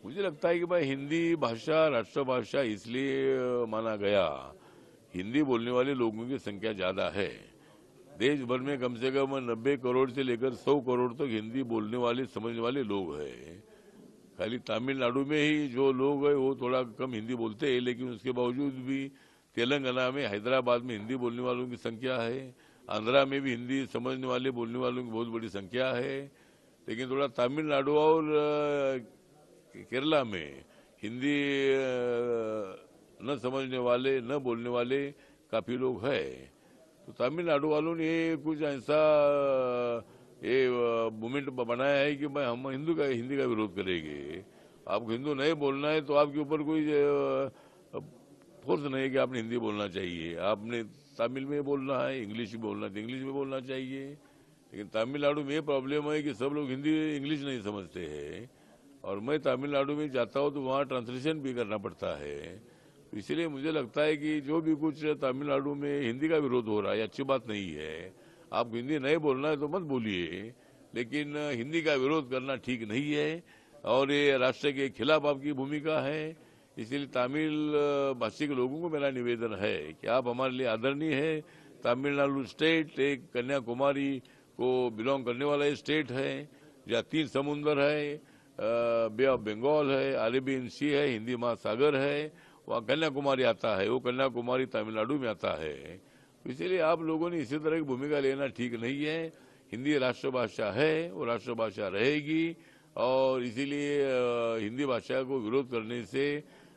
मुझे लगता है कि भाई हिंदी भाषा राष्ट्रभाषा इसलिए माना गया, हिंदी बोलने वाले लोगों की संख्या ज्यादा है। देश भर में कम से कम 90 करोड़ से लेकर 100 करोड़ तक हिंदी बोलने वाले समझने वाले लोग हैं। खाली तमिलनाडु में ही जो लोग हैं वो थोड़ा कम हिंदी बोलते हैं, लेकिन उसके बावजूद भी तेलंगाना में, हैदराबाद में हिंदी बोलने वालों की संख्या है। आंध्रा में भी हिंदी समझने वाले बोलने वालों की बहुत बड़ी संख्या है। लेकिन थोड़ा तमिलनाडु और केरला में हिंदी न समझने वाले, न बोलने वाले काफी लोग हैं। तो तमिलनाडु वालों ने ये कुछ ऐसा ये मूवमेंट बनाया है कि भाई हम हिंदी का विरोध करेंगे। आपको हिंदू नहीं बोलना है तो आपके ऊपर कोई फोर्स नहीं है कि आपने हिंदी बोलना चाहिए। आपने तमिल में बोलना है, इंग्लिश में बोलना है तो इंग्लिश में बोलना चाहिए। लेकिन तमिलनाडु में ये प्रॉब्लम है कि सब लोग हिंदी इंग्लिश नहीं समझते हैं, और मैं तमिलनाडु में जाता हूँ तो वहाँ ट्रांसलेशन भी करना पड़ता है। तो इसलिए मुझे लगता है कि जो भी कुछ तमिलनाडु में हिंदी का विरोध हो रहा है अच्छी बात नहीं है। आप हिंदी नहीं बोलना है तो मत बोलिए, लेकिन हिंदी का विरोध करना ठीक नहीं है और ये राष्ट्र के खिलाफ आपकी भूमिका है। इसलिए तमिल भाषी के लोगों को मेरा निवेदन है कि आप हमारे लिए आदरणीय है। तमिलनाडु स्टेट एक कन्याकुमारी को बिलोंग करने वाला स्टेट है, जहाँ 3 समुंदर है, बे ऑफ बंगाल है, अरेबियन सी है, हिंदी महासागर है, वहाँ कन्याकुमारी आता है। वो कन्याकुमारी तमिलनाडु में आता है। तो इसीलिए आप लोगों ने इसी तरह की भूमिका लेना ठीक नहीं है। हिंदी राष्ट्रभाषा है, वो राष्ट्रभाषा रहेगी, और इसीलिए हिंदी भाषा को विरोध करने से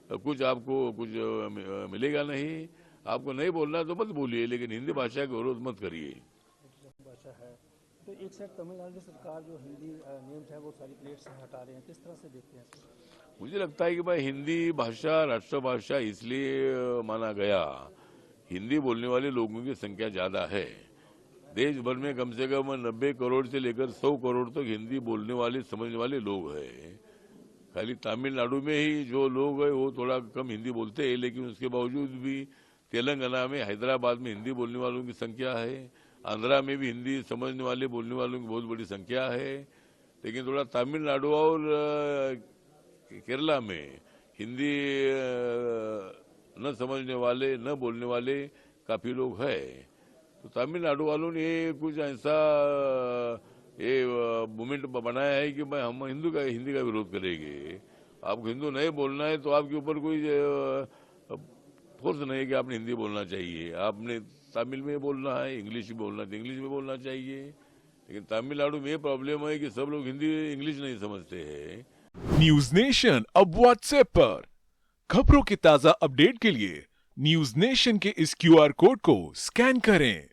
कुछ आपको कुछ मिलेगा नहीं। आपको नहीं बोलना तो मत बोलिए, लेकिन हिंदी भाषा का विरोध मत करिए। भाषा है तो एक साइड तमिलनाडु सरकार जो हिंदी नेम्स है वो सारी प्लेट से हटा रहे हैं, किस तरह से देखते हैं इसको? मुझे लगता है कि भाई हिंदी भाषा राष्ट्रभाषा इसलिए माना गया, हिंदी बोलने वाले लोगों की संख्या ज्यादा है। देश भर में कम से कम 90 करोड़ से लेकर 100 करोड़ तक हिंदी बोलने वाले समझने वाले लोग हैं। खाली तमिलनाडु में ही जो लोग हैं वो थोड़ा कम हिंदी बोलते हैं, लेकिन उसके बावजूद भी तेलंगाना में, हैदराबाद में हिंदी बोलने वालों की संख्या है। आंध्रा में भी हिंदी समझने वाले बोलने वालों की बहुत बड़ी संख्या है। लेकिन थोड़ा तमिलनाडु और केरला में हिंदी न समझने वाले, न बोलने वाले काफी लोग हैं। तो तमिलनाडु वालों ने ये कुछ ऐसा ये मूवमेंट बनाया है कि भाई हम हिंदी का विरोध करेंगे। आपको हिंदू नहीं बोलना है तो आपके ऊपर कोई फोर्स नहीं है कि आपने हिंदी बोलना चाहिए। आपने तमिल में बोलना है, इंग्लिश में बोलना है तो इंग्लिश में बोलना चाहिए। लेकिन तमिलनाडु में ये प्रॉब्लम है कि सब लोग हिंदी इंग्लिश नहीं समझते हैं। न्यूज नेशन अब व्हाट्सएप पर खबरों के ताजा अपडेट के लिए न्यूज नेशन के इस क्यूआर कोड को स्कैन करें।